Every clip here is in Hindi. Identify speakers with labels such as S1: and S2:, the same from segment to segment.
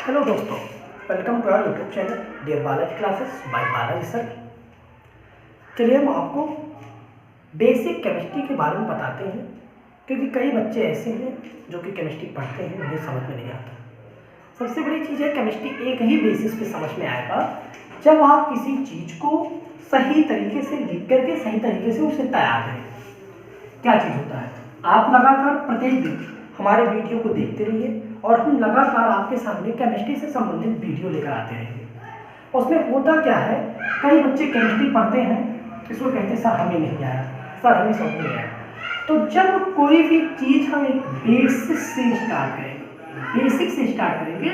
S1: हेलो दोस्तों, welcome to our YouTube channel dear Balaji classes by Balaji sir. चलिए हम आपको बेसिक केमिस्ट्री के बारे में बताते हैं, क्योंकि कई बच्चे ऐसे हैं जो कि केमिस्ट्री पढ़ते हैं उन्हें समझ में नहीं आता। सबसे बड़ी चीज़ है, केमिस्ट्री एक ही बेसिस पे समझ में आएगा जब आप किसी चीज़ को सही तरीके से लिख करके सही तरीके से उसे तैयार करें। क्या चीज़ होता है, आप लगातार प्रत्येक दिन हमारे वीडियो को देखते रहिए और हम लगातार आपके सामने केमिस्ट्री से संबंधित वीडियो लेकर आते रहेंगे। उसमें होता क्या है, कई बच्चे केमिस्ट्री पढ़ते हैं, इसको कहते हैं सर हमें नहीं आया, सर हमें समझ नहीं आया। तो जब कोई भी चीज़ हम एक बेसिक से स्टार्ट करेंगे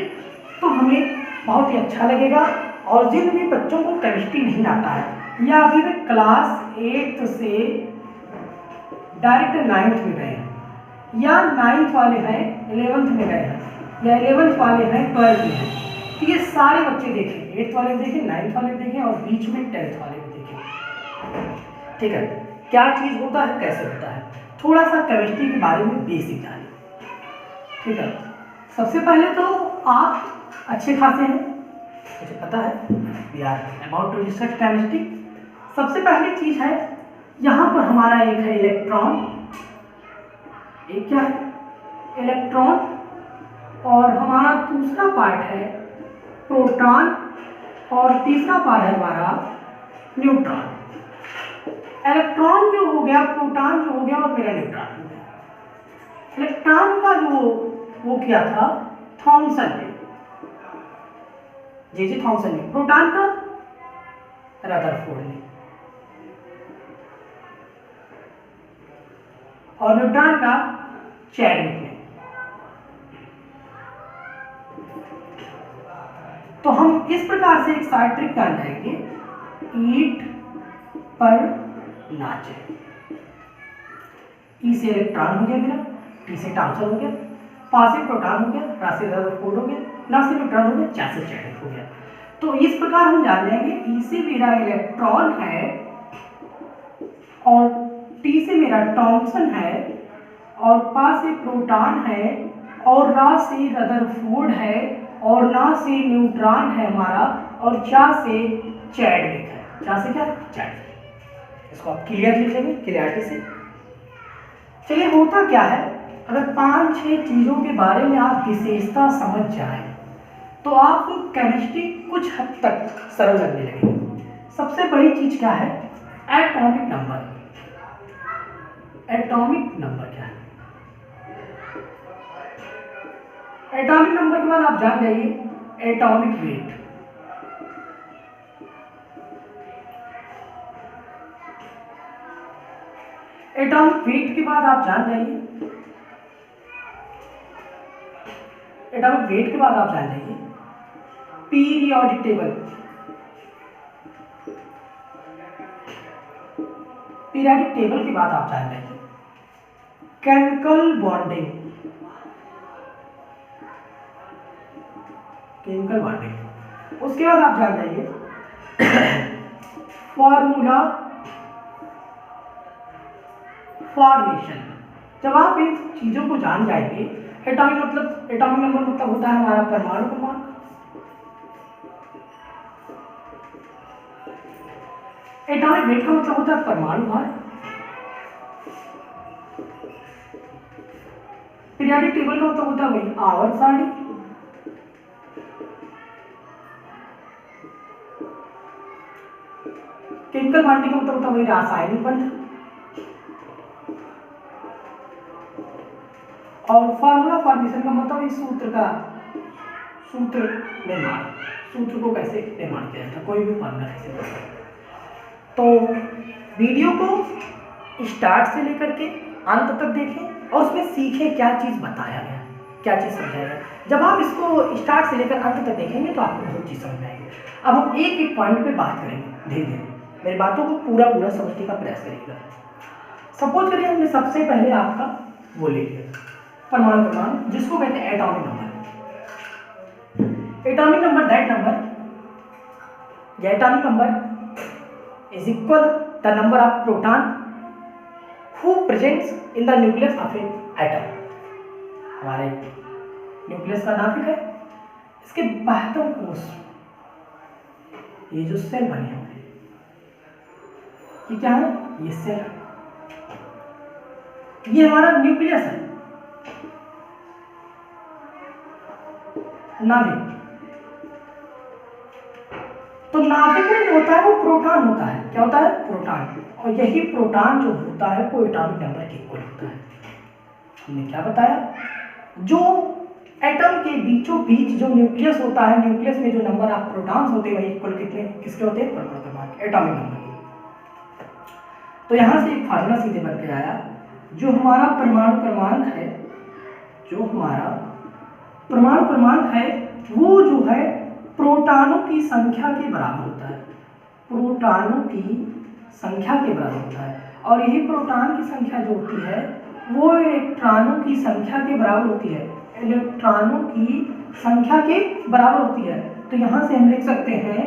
S1: तो हमें बहुत ही अच्छा लगेगा। और जिन भी बच्चों को केमिस्ट्री नहीं आता है या अभी भी क्लास 8 से डायरेक्ट 9th में गए हैं, या 9th वाले हैं 11th में गए हैं, या 11th वाले हैं 12th में हैं, तो ये सारे बच्चे देखें, 8th वाले देखें, 9th वाले देखें और बीच में 10th वाले भी देखें। ठीक है, क्या चीज़ होता है, कैसे होता है, थोड़ा सा केमिस्ट्री के बारे में बेसिक जानिए। ठीक है, सबसे पहले तो आप अच्छे खासे हैं, मुझे पता है, we are about to research chemistry. सबसे पहली चीज़ है, यहाँ पर हमारा एक है इलेक्ट्रॉन, एक क्या है इलेक्ट्रॉन, और हमारा दूसरा पार्ट है प्रोटॉन, और तीसरा पार्ट है हमारा न्यूट्रॉन। इलेक्ट्रॉन जो हो गया, प्रोटॉन जो हो गया और मेरा न्यूट्रॉन हो गया। इलेक्ट्रॉन का जो वो किया था थॉमसन ने, जे थॉमसन ने, प्रोटॉन का रदरफोर्ड ने, और न्यूट्रॉन का चैडविक ने। तो हम इस प्रकार से एक शार्ट ट्रिक जान जाएंगे, ईट पर नाचे। ई से इलेक्ट्रॉन हो गया मेरा, टी से थॉमसन हो गया, पा से प्रोटॉन हो गया, रा से रदरफोर्ड हो गया, ना से न्यूट्रॉन हो गया, चा से चैडविक हो गया। तो इस प्रकार हम जान जाएंगे, ई से मेरा इलेक्ट्रॉन है और टी से मेरा थॉमसन है और पा से प्रोटॉन है और रा से रदरफोर्ड है और ना से न्यूट्रॉन है हमारा और चा से चैडविक है। चा से क्या, चैडविक। इसको आप क्लियर लिख लेंगे क्लियरिटी से। चलिए, होता क्या है, अगर 5-6 चीज़ों के बारे में आप विशेषता समझ जाएं तो आपको केमिस्ट्री कुछ हद तक सरल लगने लगेगी। सबसे बड़ी चीज़ क्या है, एटॉमिक नंबर। एटॉमिक नंबर क्या है, एटॉमिक नंबर के बाद आप जान जाइए एटॉमिक वेट। एटॉमिक वेट के बाद आप जान जाइए, एटॉमिक वेट के बाद आप जान जाइए पीरियोडिक टेबल। पीरियोडिक टेबल के बाद आप जान जाइए केमिकल बॉन्डिंग। केमिकल बॉन्डिंग उसके बाद आप जान जाइए फॉर्मूला फॉर्मेशन। जब आप इन चीजों को जान जाएंगे, एटॉमिक नंबर मतलब होता है हमारा परमाणु क्रमांक, एटॉमिक वेट का मतलब होता है परमाणु भार, पीरियोडिक टेबल का मतलब होता है वही आवर्त सारणी, केमिकल बॉन्डिंग का मतलब होता है वही रासायनिक बंध, और फार्मूला फॉर्मेशन का मतलब इस सूत्र निर्माण, सूत्र को कैसे निर्माण किया जाता है, कोई भी फार्मूला कैसे बनता है। तो वीडियो को स्टार्ट से लेकर के अंत तक देखें और उसमें सीखें क्या चीज़ बताया गया, क्या चीज़ समझाया गया। जब आप इसको स्टार्ट से लेकर अंत तक देखेंगे तो आपको बहुत चीज़ समझ आएगी। अब हम एक एक पॉइंट पे बात करेंगे धीरे धीरे, मेरी बातों को पूरा समझने का प्रयास करिएगा। सपोज करिए हमने सबसे पहले आपका वो ले लिया परमाणु क्रमांक, जिसको कहते हैं atomic number. Atomic number that number, atomic number is equal the number of proton who presents in the nucleus of an atom। हमारे न्यूक्लियस का नाभिक है, इसके बाह्यतम कोश, ये जो सेल बने हुए हैं, ये क्या है? ये सेल, ये हमारा न्यूक्लियस है, नाभिक। तो नाभिक में जो होता है वो प्रोटॉन होता है। क्या होता है? प्रोटॉन। और यही प्रोटॉन जो होता है वो एटॉमिक नंबर के इक्वल होता है। हमने क्या बताया? जो एटम के बीचों बीच जो न्यूक्लियस होता है, न्यूक्लियस में जो नंबर ऑफ प्रोटॉन्स होते हैं वही इक्वल कितने किसके होते हैं? परमाणु क्रमांक, एटॉमिक नंबर के। तो यहां से एक फार्मूला सीधे बन के आया, जो हमारा परमाणु क्रमांक है, जो हमारा परमाणु क्रमांक है वो जो है प्रोटॉनों की संख्या के बराबर होता है। प्रोटॉनों की संख्या के बराबर होता है। और यही प्रोटॉन की संख्या जो होती है वो इलेक्ट्रॉनों की संख्या के बराबर होती है। इलेक्ट्रॉनों की संख्या के बराबर होती है। तो यहाँ से हम लिख सकते हैं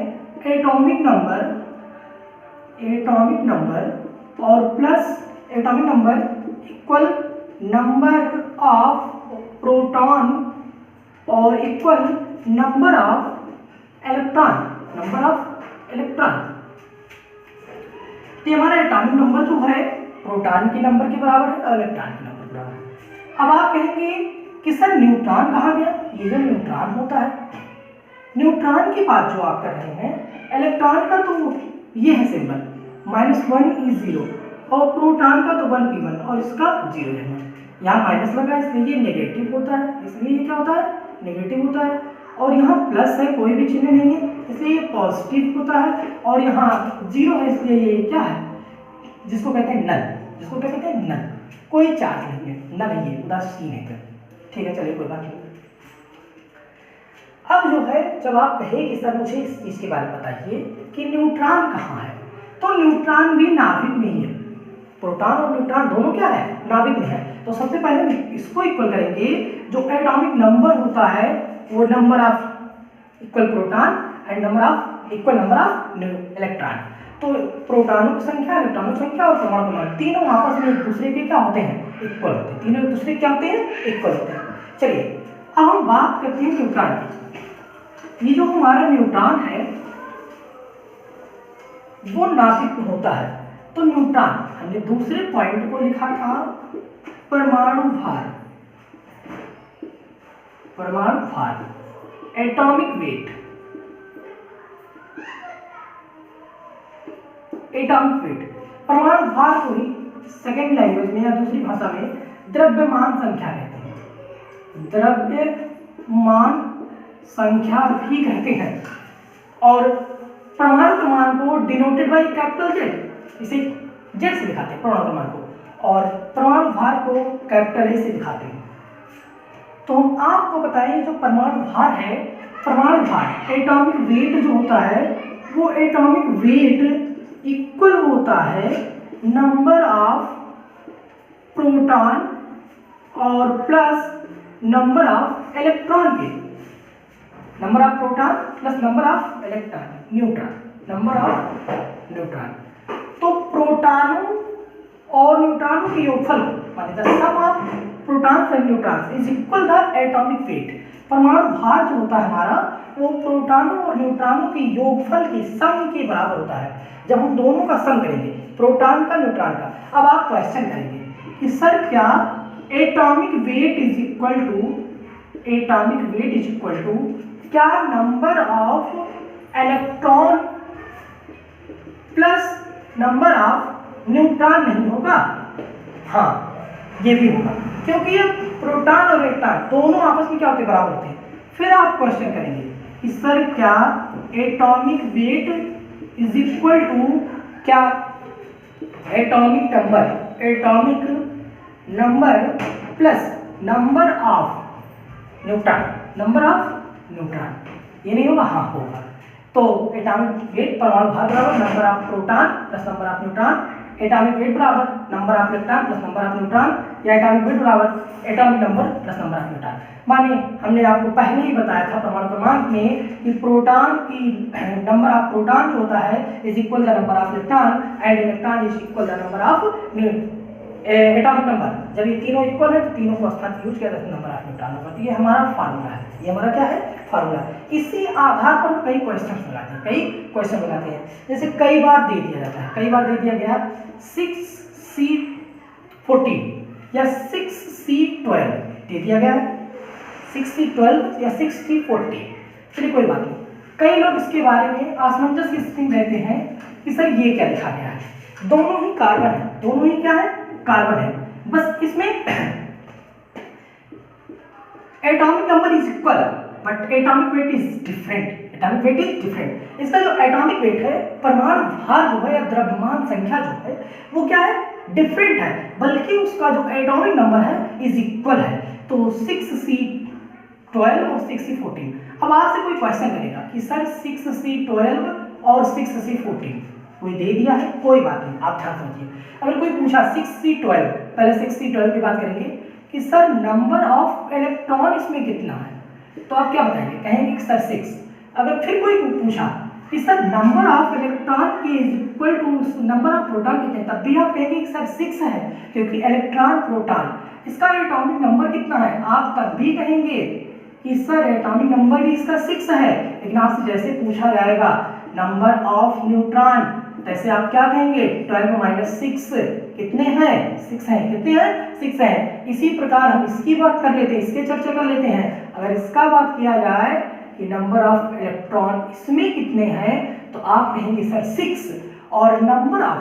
S1: एटॉमिक नंबर और plus atomic number equal number of proton और इक्वल नंबर ऑफ इलेक्ट्रॉन। तो हमारा एटॉमिक नंबर जो है प्रोटॉन के नंबर के बराबर है और इलेक्ट्रॉन के नंबर के बराबर है। अब आप कहेंगे कि सर न्यूट्रॉन कहाँ गया? ये जो न्यूट्रॉन होता है, न्यूट्रॉन की बात जो आप कर रहे हैं, इलेक्ट्रॉन का तो ये है सिंबल -1 इज 0 और प्रोटॉन का तो 1p1 और इसका 0 है। यहाँ माइनस लगा इसलिए ये नेगेटिव होता है, इसलिए ये क्या होता है? नेगेटिव होता है। और यहाँ प्लस है, कोई भी चिन्ह नहीं है इसलिए ये पॉजिटिव होता है। और यहाँ 0 है इसलिए ये क्या है? जिसको कहते हैं नल, जिसको क्या कहते हैं? नल। कोई चार्ज नहीं है, नल है, ये उदासीन है। ठीक है, चलिए कोई बात नहीं। अब जो है जब आप कहे कि सर मुझे इस चीज के बारे में बताइए कि न्यूट्रॉन कहाँ है, तो न्यूट्रॉन भी नाभिक में ही है। प्रोटॉन और न्यूट्रॉन दोनों क्या है? नाभिक में है। तो सबसे पहले इसको इक्वल करेंगे, जो एटॉमिक नंबर होता है वो number of equal proton and equal number of electron. तो प्रोटॉनों की संख्या, इलेक्ट्रॉनों की संख्या और परमाणु क्रमांक तीनों आपस में एक दूसरे के क्या होते हैं? इक्वल होते हैं। तीनों एक दूसरे क्या होते हैं? इक्वल होते हैं। चलिए अब हम बात करते हैं न्यूट्रॉन की। ये जो हमारा न्यूट्रॉन है वो नाभिक में होता है। तो न्यूट्रॉन हमने दूसरे पॉइंट को लिखा था परमाणु भार, एटॉमिक वेट। परमाणु भार को ही सेकेंड लैंग्वेज में या दूसरी भाषा में द्रव्यमान संख्या कहते हैं। द्रव्यमान संख्या भी कहते हैं। और परमाणु क्रमांक को डिनोटेड बाई कैपिटल जेड, इसे जेड से दिखाते हैं परमाणु क्रमांक को, और परमाणु भार को कैपिटल ए से दिखाते हैं। तो हम आपको बताएं जो परमाणु भार है, परमाणु भार एटॉमिक वेट जो होता है वो एटॉमिक वेट इक्वल होता है नंबर ऑफ प्रोटॉन और प्लस नंबर ऑफ इलेक्ट्रॉन के। Number of proton plus number of electron, number of neutron. तो प्रोटॉनों और न्यूट्रॉनों के योगफल माने the sum of protons and neutrons is equal the atomic weight. परमाणु भार जो होता है हमारा वो प्रोटॉनों और न्यूट्रॉनों के योगफल के सम के बराबर होता है। जब हम दोनों का सम करेंगे, प्रोटॉन का न्यूट्रॉन का। अब आप क्वेश्चन करेंगे कि सर क्या atomic weight is equal to क्या number of electron plus number of neutron नहीं होगा? हाँ, ये भी होगा, क्योंकि ये प्रोटॉन और इलेक्ट्रॉन दोनों आपस में क्या होते हैं? बराबर होते हैं। फिर आप क्वेश्चन करेंगे कि सर क्या atomic weight is equal to क्या atomic number plus number of neutron, ये नहीं होगा? हाँ होगा। तो एटॉमिक वेट परमाणु भार बराबर number of proton plus number of neutron, atomic weight बराबर number of electron plus number of neutron, या एटॉमिक वेट बराबर atomic number plus number of neutron. माने हमने आपको पहले ही बताया था परमाणु क्रमांक में कि प्रोटॉन की नंबर ऑफ प्रोटॉन जो होता है is equal the number of electron and electron is equal the number of atomic number. जब ये तीनों इक्वल है तो तीनों को स्थान यूज किया जाता है नंबर ऑफ न्यूट्रॉन नंबर। ये हमारा फार्मूला है, ये हमारा क्या है, फार्मूला। इसी आधार पर कई क्वेश्चन बनाते हैं, कई क्वेश्चन बनाते हैं। जैसे कई बार दे दिया जाता है, कई बार दे दिया गया 6C14 या 6C12 दे दिया गया, 6C12 या 6C14। चलिए कोई बात नहीं। कई लोग इसके बारे में असमंजस की स्थिति में रहते हैं कि सर ये क्या लिखा गया है, दोनों ही कार्बन है, दोनों ही क्या है, कार्बन है, बस इसमें atomic number is equal but atomic weight is different, atomic weight is different. इसका जो एटॉमिक वेट है, परमाणु भार जो है या द्रव्यमान संख्या जो है वो क्या है, डिफरेंट है, बल्कि उसका जो एटॉमिक नंबर है इज इक्वल है। तो 6C12 और 6C14। अब आपसे कोई क्वेश्चन करेगा कि सर 6C12 और 6C14 कोई दे दिया है, कोई बात नहीं, आप ध्यान समझिए। अगर कोई पूछा 6C12, पहले 6C12 की बात करेंगे कि सर नंबर ऑफ इलेक्ट्रॉन इसमें कितना है, तो आप क्या बताएंगे, कहेंगे कि सर 6। अगर फिर कोई पूछा कि सर नंबर ऑफ इलेक्ट्रॉन की is equal to number of proton कितने, तब भी आप कहेंगे कि सर 6 है, क्योंकि इलेक्ट्रॉन प्रोटॉन इसका एटॉमिक नंबर कितना है, आप तब भी कहेंगे कि सर एटॉमिक नंबर भी इसका 6 है। लेकिन आपसे जैसे पूछा जाएगा नंबर ऑफ न्यूट्रॉन, तैसे आप क्या कहेंगे, 12 - 6 कितने हैं, 6 हैं, कितने हैं, 6 हैं। इसी प्रकार हम इसकी बात कर लेते हैं, इसके चर्चा कर लेते हैं। अगर इसका बात किया जाए कि नंबर ऑफ इलेक्ट्रॉन इसमें कितने हैं, तो आप कहेंगे सर 6। और नंबर ऑफ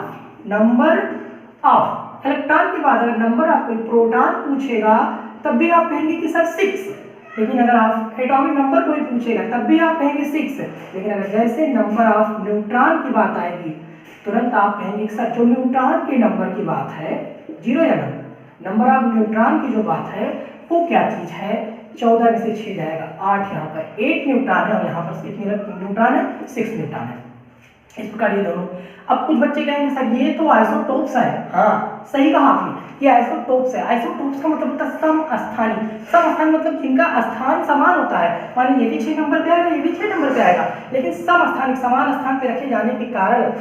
S1: इलेक्ट्रॉन के बाद अगर नंबर ऑफ कोई प्रोटॉन पूछेगा तब भी आप कहेंगे कि सर 6। लेकिन अगर आप एटॉमिक नंबर कोई पूछेगा तब भी आप कहेंगे 6। लेकिन अगर जैसे नंबर ऑफ न्यूट्रॉन की बात आएगी तुरंत आप कहेंगे कि सर जो न्यूट्रॉन के नंबर की बात है, 0 या नंबर ऑफ न्यूट्रॉन की जो बात है वो क्या चीज है, 14 में से 6 जाएगा 8, यहाँ पर 8 न्यूट्रॉन है और यहाँ पर कितने न्यूट्रॉन है, 6 न्यूट्रॉन है। इस प्रकार ये दोनों। अब कुछ बच्चे कहेंगे सर ये तो आइसोटोप्स है, हाँ सही कहा आपने, ये आइसोटोप्स है। आइसोटोप्स का मतलब होता है समस्थानी, समस्थानी मतलब जिनका स्थान समान होता है, माने ये भी 6 नंबर पे आएगा, ये भी 6 नंबर पे आएगा, लेकिन समस्थानिक समान स्थान पे रखे जाने के कारण,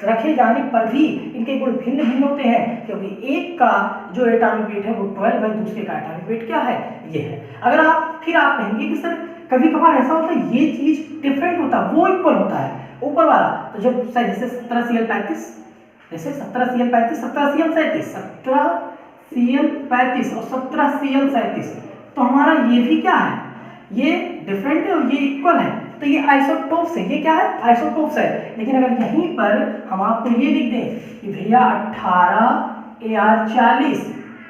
S1: रखे जाने पर भी इनके गुण भिन्न भिन्न होते हैं, क्योंकि एक का जो एटॉमिक वेट है वो 12 है, दूसरे का एटॉमिक वेट क्या है, ये है। अगर आप फिर आप कहेंगे कि सर कभी कभार ऐसा होता है ये चीज डिफरेंट होता है, वो इक्वल होता है ऊपर वाला, तो जब जैसे 17Cl35, जैसे 17Cl35, 17Cl37, 17Cl35 और 17Cl37, तो हमारा ये भी क्या है, ये डिफरेंट है और ये इक्वल है, तो ये आइसोटोप्स है, ये क्या है, आइसोटोप्स है। लेकिन अगर यहीं पर हम आपको ये लिख दें कि भैया 18Ar40,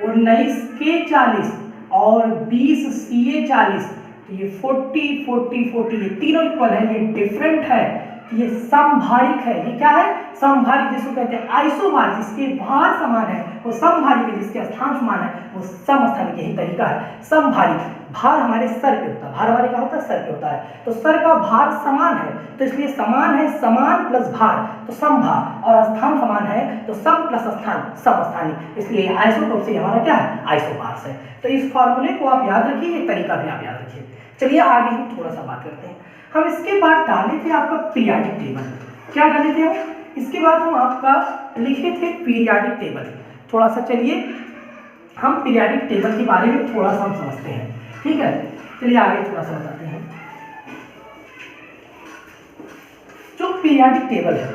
S1: 19K40 और 20Ca40, तो ये 40 40 40 ये तीनों इक्वल है, ये डिफरेंट है, ये समभारिक है। ये क्या है, समभारिक, जिसको कहते हैं आइसोबार, जिसके भार समान है वो समभारिक है, जिसके स्थान समान है वो समस्थानिक। यही तरीका है समभारिक। भार हमारे सर पे होता है, भार हमारे क्या होता है, सर पे होता है, तो सर का भार समान है, तो इसलिए समान है, समान प्लस भार तो समभार, और स्थान समान है तो सम प्लस स्थान समस्थानिक, इसलिए आइसोटोप से हमारा क्या है, आइसोबार्स है। तो इस फॉर्मूले को आप याद रखिए, ये तरीका भी आप याद रखिए। चलिए आगे हम थोड़ा सा बात करते हैं। हम इसके बाद डाले थे आपका पीरियाडिक टेबल, क्या डाले थे हम, इसके बाद हम आपका लिखे थे पीरियाडिक टेबल। थोड़ा सा चलिए हम पीरियाडिक टेबल के बारे में थोड़ा सा हम समझते हैं, ठीक है। चलिए आगे थोड़ा सा बताते हैं। जो पीरियाडिक टेबल है,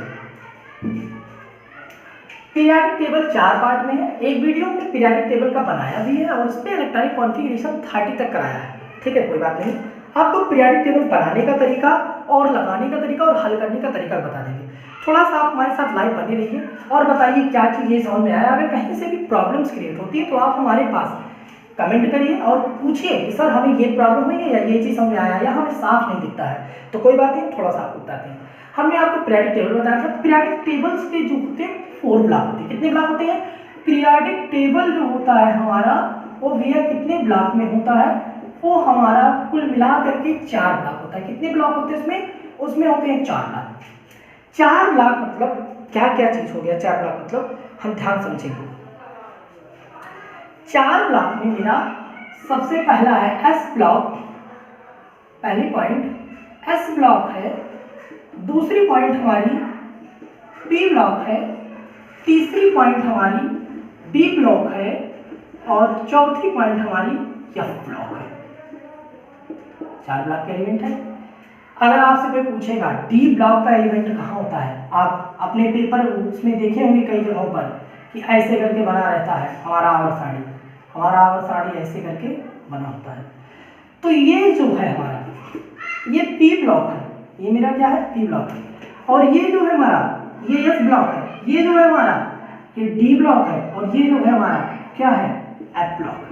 S1: पीरियाडिक टेबल 4 पार्ट में है। एक वीडियो में पीरियाडिक टेबल का बनाया भी है और उस पर इलेक्ट्रॉनिक कॉन्फ़िगरेशन 30 तक कराया है, ठीक है, कोई बात नहीं। आपको पीरियाडिक टेबल बनाने का तरीका और लगाने का तरीका और हल करने का तरीका बता देंगे। थोड़ा सा आप हमारे साथ लाइव बने रहिए और बताइए क्या चीज़ें समझ में आया। अगर कहीं से भी प्रॉब्लम्स क्रिएट होती है तो आप हमारे पास कमेंट करिए और पूछिए कि सर हमें ये प्रॉब्लम हुई है या ये चीज़ समझ में आया या हमें साफ नहीं दिखता है, तो कोई बात नहीं, थोड़ा सा आपको बताते हैं। हमने आपको पीरियाडिक टेबल बताया था। पीरियाडिक टेबल्स के जो होते हैं 4 ब्लॉक होते हैं। कितने ब्लॉक होते हैं, पीरियाडिक टेबल जो होता है हमारा वो भैया कितने ब्लॉक में होता है, वो हमारा कुल मिला करके 4 ब्लॉक होता है। कितने ब्लॉक होते हैं उसमें होते हैं 4 ब्लॉक। 4 ब्लॉक मतलब क्या क्या चीज हो गया, 4 ब्लॉक मतलब हम ध्यान समझेंगे। 4 ब्लॉक में मेरा सबसे पहला है एस ब्लॉक, पहली पॉइंट एस ब्लॉक है, दूसरी पॉइंट हमारी पी ब्लॉक है, तीसरी पॉइंट हमारी डी ब्लॉक है और चौथी पॉइंट हमारी एफ ब्लॉक है। 4 ब्लॉक के एलिमेंट है। अगर आपसे कोई पूछेगा डी ब्लॉक का एलिमेंट कहाँ होता है, आप अपने पेपर उसमें देखे होंगे कई जगहों पर कि ऐसे करके बना रहता है हमारा आवर्त सारणी ऐसे करके बना होता है। तो ये जो है हमारा ये पी ब्लॉक है, ये मेरा क्या है पी ब्लॉक है, और ये जो है हमारा ये एस ब्लॉक है, ये जो है हमारा ये डी ब्लॉक है, और ये जो है हमारा क्या है एफ ब्लॉक।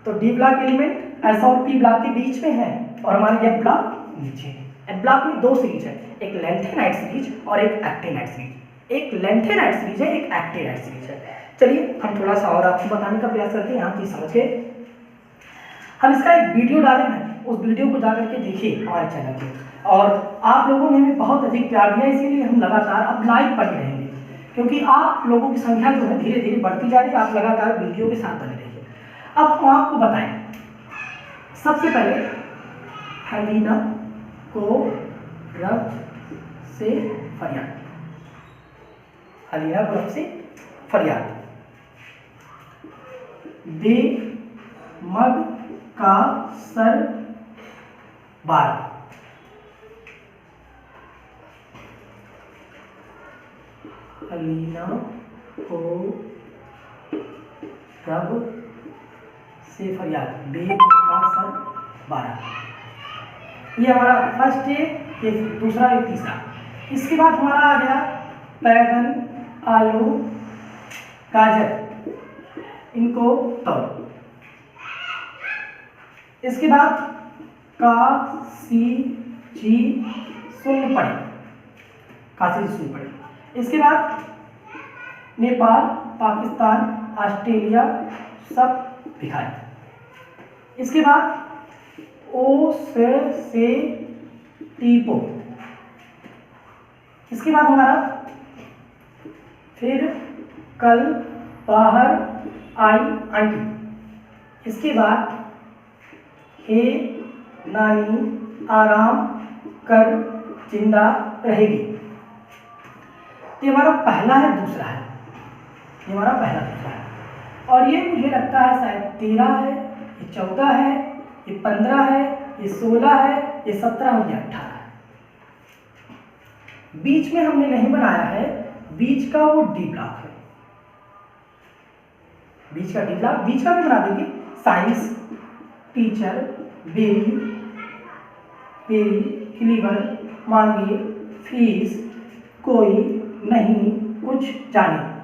S1: तो डी ब्लॉक एलिमेंट एस और पी ब्लॉक के बीच में है और हमारा एफ ब्लॉक नीचे है। एफ ब्लॉक में 2 सीरीज है, एक लेंथेनाइट सीरीज और एक एक्टिनाइट सीरीज। एक लेंथेनाइट सीरीज है, एक एक्टिनाइट सीरीज है। चलिए हम थोड़ा सा और आपको बताने का प्रयास करते हैं, यहाँ चीज समझ गए। हम इसका एक वीडियो डाले हैं, उस वीडियो को जाकर के देखिए हमारे चैनल पे, और आप लोगों ने हमें बहुत अधिक प्यार दिया, इसीलिए हम लगातार अब लाइव बने रहेंगे, क्योंकि आप लोगों की संख्या जो है धीरे धीरे बढ़ती जा रही है। आप लगातार वीडियो के साथ बने रहिए। अब हम आपको बताएं, सबसे पहले हलीना को रब से फरियाद, हलीना को रब से फरियाद, दे मग का सर बार, हलीना को रब से फरियाद, बेग का सर 12। ये हमारा फर्स्ट है, ये दूसरा है, तीसरा। इसके बाद हमारा आ गया बैगन, आलू, गाजर, इनको तोड़। इसके बाद का सी जी सुन पड़े, काशी सुन पड़े। इसके बाद नेपाल, पाकिस्तान, ऑस्ट्रेलिया सब दिखाए। इसके बाद ओ से टीपो। इसके बाद हमारा फिर कल बाहर आई आंटी। इसके बाद हे नानी आराम कर जिंदा रहेगी। ये हमारा पहला है, दूसरा है, ये हमारा पहला दूसरा है, और ये मुझे लगता है शायद 13 है, ये 14 है, ये 15 है, ये 16 है, ये 17 और ये 18 है। बीच में हमने नहीं बनाया है, बीच का वो डी ब्लॉक है, बीच का डी ब्लॉक, बीच का भी बना देंगे। Science, teacher, very, very, clever, मांगे, फीस, कोई, नहीं, कुछ, जाने।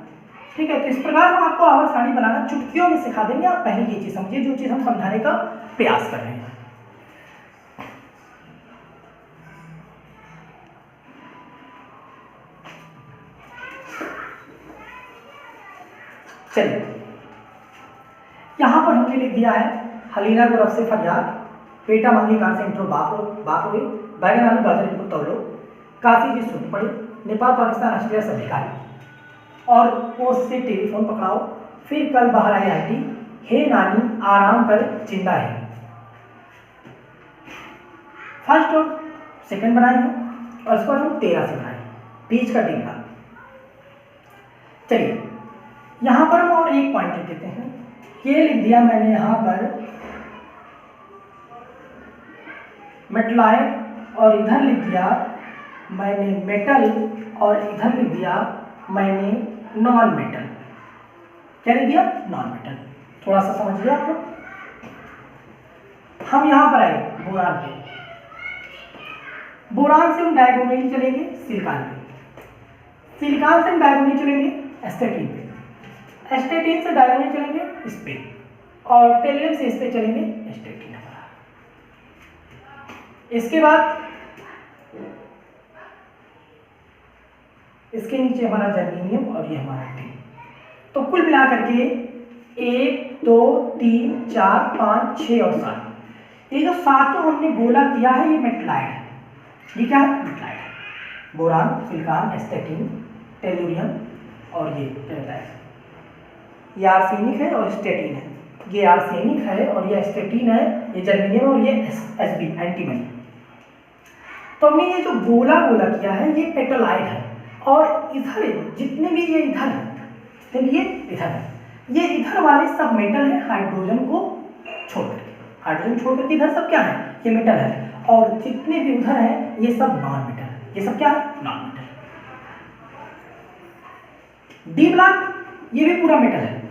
S1: ठीक है, तो इस प्रकार हम आपको आवर्त सारणी बनाना चुटकियों में सिखा देंगे। आप पहले ये चीज समझिए जो चीज हम समझाने का प्रयास कर रहे हैं। चलिए, यहां पर हमने लिख दिया है हलीना को रब से फरियाद, बेटा मांगी कार से इंट्रो बाप हुए, बैगन आलू गाजर इनको तोलो, काशी जी सुन पड़े, नेपाल पाकिस्तान ऑस्ट्रेलिया सब भिखारी, और पोस्ट से टेलीफोन पकड़ाओ, फिर कल बाहर आई आंटी, हे नानी आराम कर जिंदा है। फर्स्ट और सेकंड बनाए हैं, और इसके बाद हम 13 से बनाए, बीच का टीका। चलिए, यहां पर हम और एक पॉइंट लिख देते हैं। ये लिख दिया मैंने यहां पर मेटलाइट, और इधर लिख दिया मैंने मेटल, और इधर लिख दिया मैंने नॉन मेटल। क्या लिख दिया? Non metal. थोड़ा सा समझिए आप लोग। हम यहां पर आए बोरान पे, बोरान से हम डायगोनली चलेंगे सिलिकॉन पे, सिलिकॉन से हम डायगोनली चलेंगे एस्टेटिन पे, एस्टेटिन से डायगोनली चलेंगे इस पे, और टेलियम से इस पे चलेंगे एस्टेटिन। इसके बाद इसके नीचे हमारा जर्मेनियम, और ये हमारा टी। तो कुल मिलाकर के 1 2 3 4 5 6 और 7, ये जो 7 हमने गोला किया है ये मेटलाइड है। ये क्या है? मेटलाइड है। बोरान, सिलिकॉन, एस्टेटिन, टेलुरियम, और ये पेंटाइड। ये आर्सेनिक है और स्टेटिन है, ये आर्सेनिक है और ये स्टेटिन है, ये जर्मेनियम और ये एसबी एंटीमनी। तो हमने ये जो गोला गोला किया है ये पेटलाइड है, और इधर जितने भी ये इधर है, जितने भी ये इधर है, ये इधर वाले सब मेटल है हाइड्रोजन को छोड़ करके। हाइड्रोजन छोड़ करके इधर सब क्या है, ये मेटल है, और जितने भी उधर है ये सब नॉन मेटल है, ये सब क्या है, नॉन मेटल। डी ब्लॉक ये भी पूरा मेटल है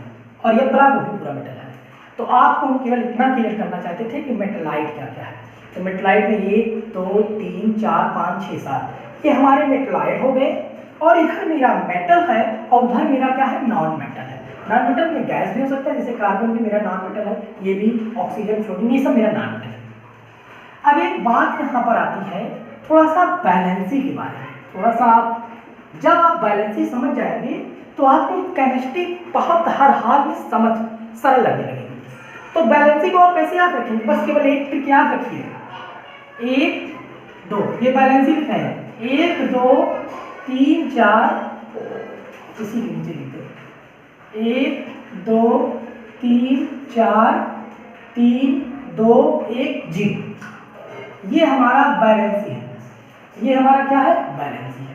S1: और ये ब्लॉक भी पूरा मेटल है। तो आपको हम केवल इतना क्लियर करना चाहते थे कि मेटलाइट क्या क्या है। तो मेटलाइट में 1 2 3 4 5 6 7 ये हमारे मेटलाइट हो गए, और इधर मेरा मेटल है और उधर मेरा क्या है, नॉन मेटल है। नॉन मेटल में गैस भी हो सकता है, जैसे कार्बन भी मेरा नॉन मेटल है, ये भी ऑक्सीजन, फ्लोरीन, ये सब मेरा नॉन मेटल है। अब एक बात यहाँ पर आती है थोड़ा सा बैलेंसी के बारे में। थोड़ा सा आप जब आप बैलेंसी समझ जाएंगे तो आपको केमिस्ट्री बहुत हर हाल में समझ सरल लगने लगेगी। तो बैलेंसी को आप कैसे याद रखेंगे, बस केवल एक ट्रिक याद रखिए, 1 2 ये बैलेंसी लिखा है, 1 2 3 4 इसी के नीचे लिख दो, 1 2 3 4 3 2 1 0, ये हमारा बैलेंसी है, ये हमारा क्या है, बैलेंसी है।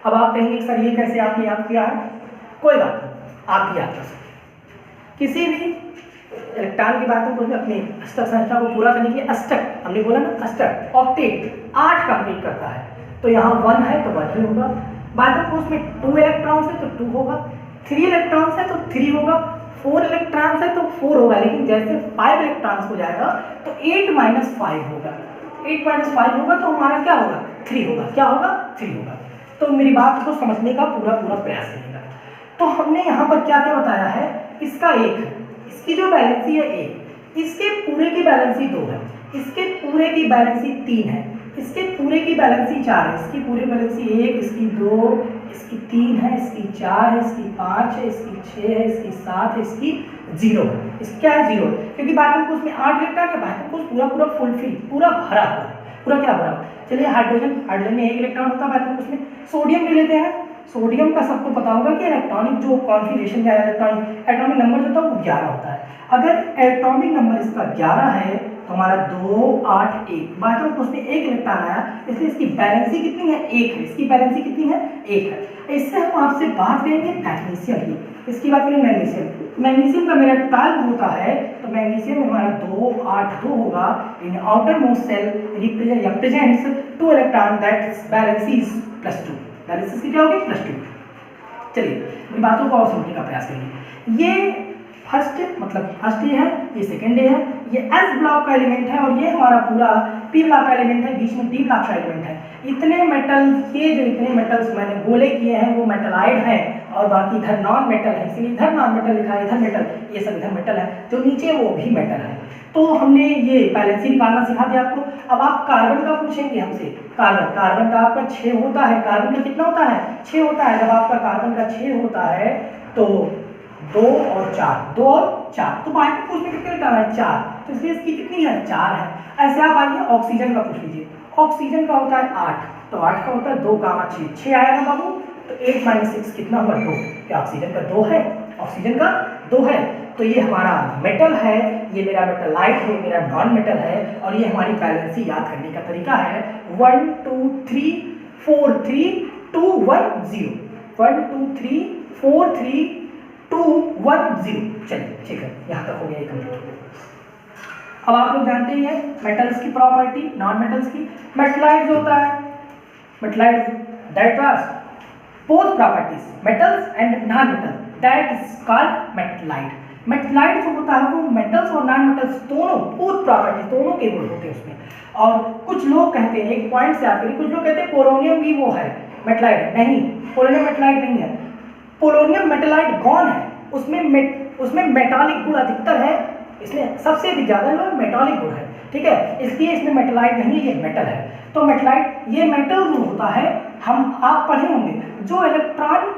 S1: अब आप कहेंगे सर ये कैसे आपने याद किया है, कोई बात नहीं, आप भी याद कर सकते। किसी भी इलेक्ट्रॉन की बात में अपने अष्टक संख्या को पूरा करने के लिए अष्टक, हमने बोला ना अष्टक, ऑक्टेट 8 कंप्लीट करता है, तो यहाँ 1 है तो 1 ही होगा। बात में उसमें 2 इलेक्ट्रॉन्स है तो 2 होगा, 3 इलेक्ट्रॉन्स है तो 3 होगा, 4 इलेक्ट्रॉन्स है तो 4 होगा। लेकिन जैसे 5 इलेक्ट्रॉन्स हो जाएगा तो 8 - 5 होगा, 8 - 5 होगा तो हमारा क्या होगा, 3 होगा। क्या होगा, 3 होगा। तो मेरी बात को समझने का पूरा प्रयास करिएगा। तो हमने यहाँ पर क्या क्या बताया है, इसका 1 है, इसकी जो बैलेंसी है 1, इसके पूरे की बैलेंसी 2 है, इसके पूरे की बैलेंसी 3 है, इसके पूरे की बैलेंसी 4 है, इसकी पूरी बैलेंसी 1, इसकी 2, इसकी 3 है, इसकी 4 है, इसकी 5 है, इसकी 6 है, इसकी 7 है, इसकी 0 है। इसकी क्या है, 0, क्योंकि बात में उसमें 8 इलेक्ट्रॉन है, बात में पूरा फुलफिल, पूरा भरा हुआ है, पूरा क्या भरा। चलिए हाइड्रोजन में 1 इलेक्ट्रॉन होता है, बात में उसमें सोडियम भी लेते हैं। सोडियम का सबको पता होगा कि इलेक्ट्रॉनिक जो कॉन्फिगरेशन का इलेक्ट्रॉनिक एटॉमिक नंबर जो होता है वो 11 होता है। अगर एटॉमिक नंबर इसका 11 है तो हमारा 2 8 1, बात में उसमें 1 इलेक्ट्रॉन आया, इसलिए इसकी बैलेंसी कितनी है, 1 है। इसकी बैलेंसी कितनी है, 1 है। इससे हम आपसे बात करेंगे मैग्नीशियम की, इसकी बात करेंगे मैग्नीशियम। मैग्नीशियम का मेरा 12 होता है, तो मैग्नीशियम में हमारा 2 8 2 होगा। In outermost shell represents 2 electron, that valency is +2, valence इसकी क्या होगी, +2। चलिए इन बातों को और समझने का प्रयास करेंगे। ये फर्स्ट ये है, ये सेकंड है, ये एस ब्लॉक का एलिमेंट है, और ये हमारा पूरा पी ब्लॉक का एलिमेंट है, बीच में डी ब्लॉक का एलिमेंट है। इतने मेटल, ये जो इतने मेटल्स मैंने गोले किए हैं वो मेटलाइड हैं, और बाकी इधर नॉन मेटल है, इसलिए इधर नॉन मेटल लिखा है, इधर मेटल, ये सब इधर मेटल है, जो नीचे वो भी मेटल है। तो हमने ये बैलेंसी निकालना सिखा दिया आपको। अब आप कार्बन का पूछेंगे हमसे, कार्बन का आपका 6 होता है, कार्बन का कितना होता है, 6 होता है। जब आपका कार्बन का 6 होता है तो 2 और 4, 2 और 4, तो बाकी उसमें कितने इलेक्ट्रॉन है, 4, तो इसलिए इसकी कितनी है, 4 है। ऐसे आप आइए ऑक्सीजन का पूछ लीजिए, ऑक्सीजन का होता है 8, तो 8 का होता है 2 × 6, 6 आया ना बाबू, तो 8 - 6 कितना हुआ, 2। क्या ऑक्सीजन का 2 है, ऑक्सीजन का 2 है। तो ये हमारा मेटल है, ये मेरा मेटलाइट है, मेरा नॉन मेटल है, और ये हमारी बैलेंसी याद करने का तरीका है 1 2 3 4 3 2 1 0, 1 2 3 4 3 2 1 0। चलिए ठीक है, यहाँ तक हो गया, ये कंप्लीट हो गया। अब आप लोग जानते ही हैं मेटल्स की प्रॉपर्टी, नॉन मेटल्स की। मेटलाइट जो होता है, metalloid that are both properties, metals and non-metals, that is called metalloid. Metalloid जो होता है वो मेटल्स और नॉन मेटल्स दोनों, बोथ प्रॉपर्टी, दोनों के गुण होते हैं उसमें। और कुछ लोग कहते हैं, एक पॉइंट से आते हैं, कुछ लोग कहते हैं पोलोनियम भी वो है मेटलाइट, नहीं, पोलोनियम मेटलाइट नहीं है। पोलोनियम मेटलाइट कौन है, उसमें मेटालिक गुण अधिकतर है, इसमें सबसे अधिक ज़्यादा जो है मेटालिक गुण है, ठीक है, इसलिए इसमें मेटलाइट नहीं है, ये मेटल है। तो मेटलाइट, ये मेटल जो होता है, हम आप पढ़े होंगे, जो इलेक्ट्रॉन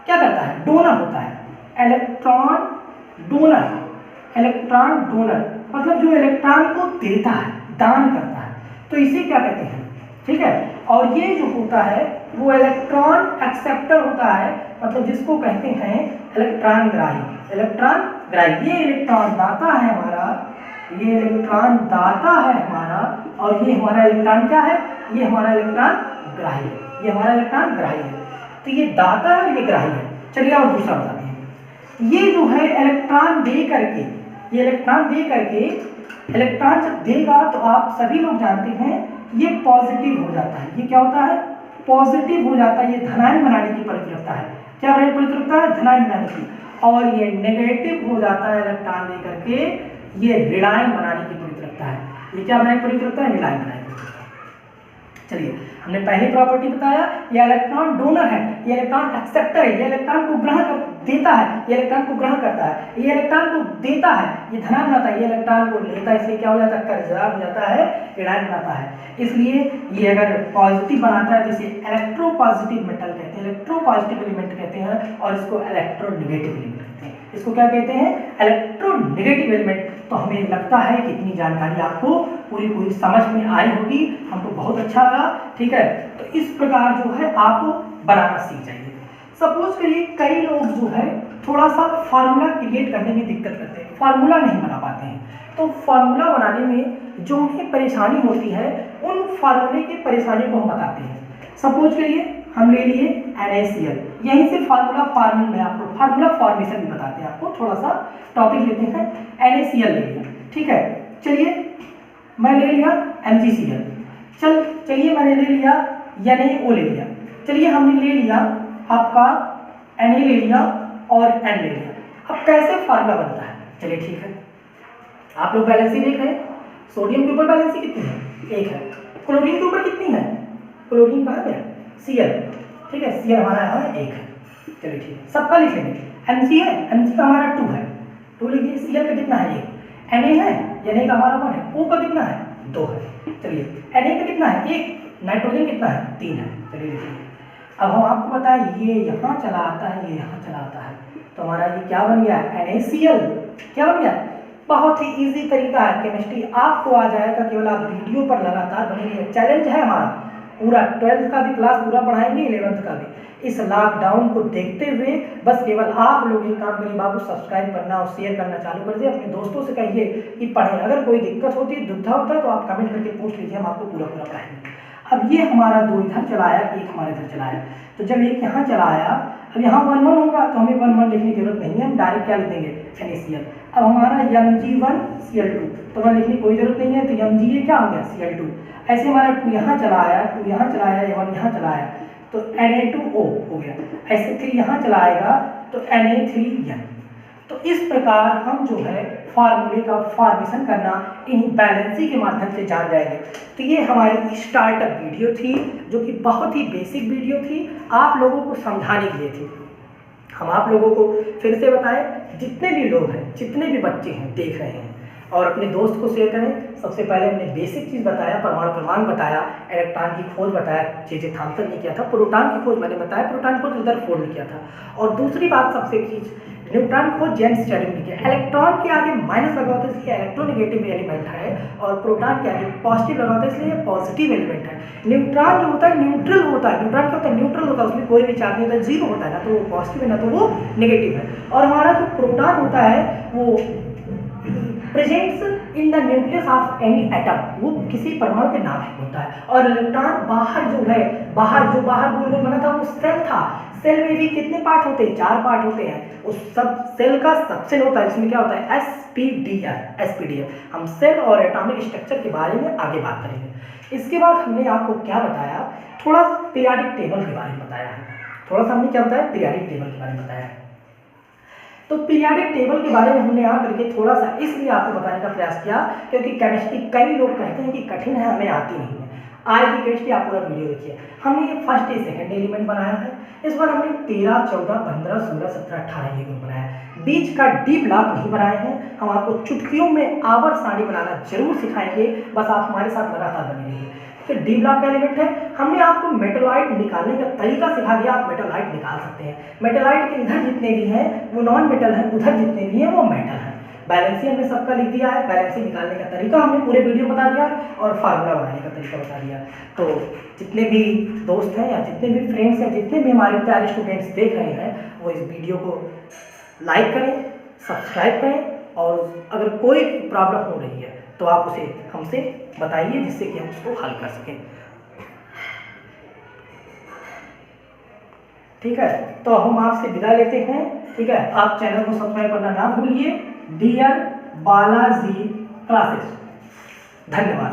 S1: क्या करता है, डोनर होता है, इलेक्ट्रॉन डोनर, इलेक्ट्रॉन डोनर मतलब जो इलेक्ट्रॉन को देता है, दान करता है, तो इसे क्या कहते हैं, ठीक है। और ये जो होता है वो इलेक्ट्रॉन एक्सेप्टर होता है, मतलब जिसको कहते हैं इलेक्ट्रॉन ग्राही, इलेक्ट्रॉन ग्राही। ये इलेक्ट्रॉन दाता है हमारा, ये इलेक्ट्रॉन दाता है हमारा, और ये हमारा इलेक्ट्रॉन क्या है, ये हमारा इलेक्ट्रॉन ग्राही है, ये हमारा इलेक्ट्रॉन ग्राही है। तो ये दाता है और ये ग्राही है। चलिए और दूसरा बताते हैं, ये जो है इलेक्ट्रॉन दे करके, ये इलेक्ट्रॉन दे करके, इलेक्ट्रॉन जब देगा तो आप सभी लोग जानते हैं ये पॉजिटिव हो जाता है। ये क्या होता है? पॉजिटिव हो जाता है। ये धनायन बनाने की प्रक्रिया रखता है। क्या प्रक्रिया रखता है? धनायन बनाने की। और ये नेगेटिव हो जाता है इलेक्ट्रॉन दे करके, ये ऋणायन बनाने की प्रक्रिया रखता है। ये क्या बनाने की प्रक्रिया रखता है? ऋणायन बनाने की। चलिए, हमने पहली प्रॉपर्टी बताया, ये इलेक्ट्रॉन डोनर है, ये इलेक्ट्रॉन एक्सेप्टर है, ये इलेक्ट्रॉन को ग्रहण देता है, ये इलेक्ट्रॉन को ग्रहण करता है, ये इलेक्ट्रॉन को देता है, ये धनायन बनाता है, ये इलेक्ट्रॉन को लेता है, इसलिए क्या हो जाता है? कर्जदार हो जाता है, ऋणायन बनाता है। इसलिए ये अगर पॉजिटिव बनाता है, जैसे इलेक्ट्रोपॉजिटिव मेटल कहते हैं, इलेक्ट्रोपॉजिटिव एलिमेंट कहते हैं, और इसको इलेक्ट्रोनेगेटिव एलिमेंट कहते हैं। इसको क्या कहते हैं? Electronegative element. तो हमें लगता है कि इतनी जानकारी आपको पूरी समझ में आई होगी, हमको बहुत अच्छा लगा। ठीक है, तो इस प्रकार जो है आप बनाना सीख जाइए। सपोज करिए कई लोग जो है थोड़ा सा फार्मूला क्रिएट करने में दिक्कत करते हैं, फार्मूला नहीं बना पाते हैं। तो फार्मूला बनाने में जो उन्हें परेशानी होती है, उन फार्मूले की परेशानी को हम बताते हैं। सपोज करिए हम ले लिए NaCl, यहीं से फार्मूला फॉर्मिंग में आपको फार्मूला फॉर्मेशन भी बताते हैं। आपको थोड़ा सा टॉपिक लेते हैं, NaCl ले लिया, ठीक है। चलिए मैं ले लिया MgCl, चलिए मैंने ले लिया NaO ले लिया, चलिए हमने ले लिया आपका Na ले लिया और N ले लिया। अब कैसे फार्मूला बनता है? चलिए ठीक है, आप लोग बैलेंसी देख रहे हैं, सोडियम के ऊपर बैलेंसी कितनी है? 1 है। क्लोरीन के ऊपर कितनी है? क्लोरीन कहाँ है? Cl, ठीक है, Cl हमारा है 1 है। चलिए ठीक है, सबका लिख लेंगे। Mg है, Mg का हमारा 2 है, 2 लिख दिए। Cl का कितना है? 1। Na है, Na का हमारा 1 है। O का कितना है? 2 है। चलिए Na का कितना है? 1। नाइट्रोजन कितना है? 3 है। चलिए लिखिए। अब हम आपको बताएं, ये यहाँ चला आता है, ये यहाँ चला आता है, तो हमारा ये क्या बन गया? NaCl। क्या बन गया? बहुत ही इजी तरीका है, केमिस्ट्री आपको आ जाएगा, केवल आप वीडियो पर लगातार बने रहिए। चैलेंज है हमारा, पूरा 12th का भी क्लास पूरा पढ़ाएंगे, 11th का भी। इस लॉकडाउन को देखते हुए बस केवल आप लोग एक काम करिए, बाबू सब्सक्राइब करना और शेयर करना चालू कर दिए। अपने दोस्तों से कहिए कि पढ़ें। अगर कोई दिक्कत होती है, दुविधा होता है, तो आप कमेंट करके पूछ लीजिए, हम आपको पूरा पढ़ाएंगे। अब ये हमारा 2 इधर चलाया, 1 हमारे इधर चलाया, तो जब 1 यहाँ चलाया, अब यहाँ 1 1 होगा, तो हमें 1 1 लिखने की जरूरत नहीं है, हम डायरेक्ट क्या लिख देंगे? NaCl। अब हमारा Mg1Cl2, तो 1 लिखने की कोई जरूरत नहीं है, तो Mg क्या हो गया? Cl2। ऐसे हमारा 2 यहाँ चलाया, 2 यहाँ चलाया, 1 यहाँ चलाया, तो Na2O हो गया। ऐसे 3 यहाँ चलाएगा तो Na3N। तो इस प्रकार हम जो है फार्मूले का फॉर्मेशन करना इन बैलेंसी के माध्यम से जान जाएंगे। तो ये हमारी स्टार्टअप वीडियो थी, जो कि बहुत ही बेसिक वीडियो थी, आप लोगों को समझाने के लिए थी। हम आप लोगों को फिर से बताएं, जितने भी लोग हैं, जितने भी बच्चे हैं देख रहे हैं, और अपने दोस्त को शेयर करें। सबसे पहले हमने बेसिक चीज़ बताया, परमाणु क्रमांक बताया, इलेक्ट्रॉन की खोज बताया, जे थॉम्सन ने किया था। प्रोटॉन की खोज मैंने बताया, प्रोटॉन की खोज रदरफोर्ड ने किया था। और दूसरी बात सबसे चीज़, न्यूट्रॉन की खोज जेम्स स्टैलिन ने किया। इलेक्ट्रॉन के आगे माइनस लगा होता है, इसलिए इलेक्ट्रोनेगेटिव एलिमेंट है, और प्रोटॉन के आगे पॉजिटिव लगा होता है, इसलिए पॉजिटिव एलिमेंट है। न्यूट्रॉन जो होता है न्यूट्रल होता है, न्यूट्रॉन क्या होता है? न्यूट्रल होता है, उसमें कोई भी चार्ज नहीं होता, जीरो होता है, ना तो वो पॉजिटिव है ना तो वो नेगेटिव है। और हमारा जो प्रोटॉन होता है वो presents in the nucleus of any atom, वो किसी परमाणु के नाभिक होता है। और इलेक्ट्रॉन बाहर जो है, बाहर गोल गोल बना था वो सेल था। सेल में भी कितने पार्ट होते हैं? 4 पार्ट होते हैं। उस सब सेल का सबसेल होता है, जिसमें क्या होता है? एसपीडीएफ। हम सेल और एटॉमिक स्ट्रक्चर के बारे में आगे बात करेंगे। इसके बाद हमने आपको क्या बताया? थोड़ा सा पीरियोडिक टेबल के बारे में बताया है। थोड़ा सा हमने क्या बताया? पीरियोडिक टेबल के बारे में बताया है। तो पीरियोडिक टेबल के बारे में हमने यहाँ करके थोड़ा सा इसलिए आपको बताने का प्रयास किया, क्योंकि केमिस्ट्री कई लोग कहते हैं कि कठिन है, हमें आती नहीं है। आज की केमिस्ट्री आप पूरा वीडियो देखिए। हमने ये फर्स्ट ए सेकंड एलिमेंट बनाया है। इस बार हमने 13, 14, 15, 16, 17, 18 ये ग्रुप बनाया है। बीच का डी ब्लॉक नहीं बनाए हैं। हम आपको चुटकियों में आवर्त सारणी बनाना जरूर सिखाएंगे, बस आप हमारे साथ लगातार बने रहिए। तो डी ब्लॉक का एलिमेंट है। हमने आपको मेटालॉइड निकालने का तरीका सिखा दिया, आप मेटालॉइड निकाल सकते हैं। मेटालॉइड के इधर जितने भी हैं वो नॉन मेटल हैं, उधर जितने भी हैं वो मेटल हैं। बैलेंसी हमने सबका लिख दिया है, बैलेंसी निकालने का तरीका हमने पूरे वीडियो बता दिया, और फार्मूला बनाने का तरीका बता दिया। तो जितने भी दोस्त हैं या जितने भी फ्रेंड्स हैं, जितने भी हमारे प्यारे स्टूडेंट्स देख रहे हैं, वो इस वीडियो को लाइक करें, सब्सक्राइब करें, और अगर कोई प्रॉब्लम हो रही है तो आप उसे हमसे बताइए, जिससे कि हम उसको हल कर सकें। ठीक है, तो हम आपसे विदा लेते हैं। ठीक है, आप चैनल को सब्सक्राइब करना ना भूलिए। Dear Balaji classes. धन्यवाद।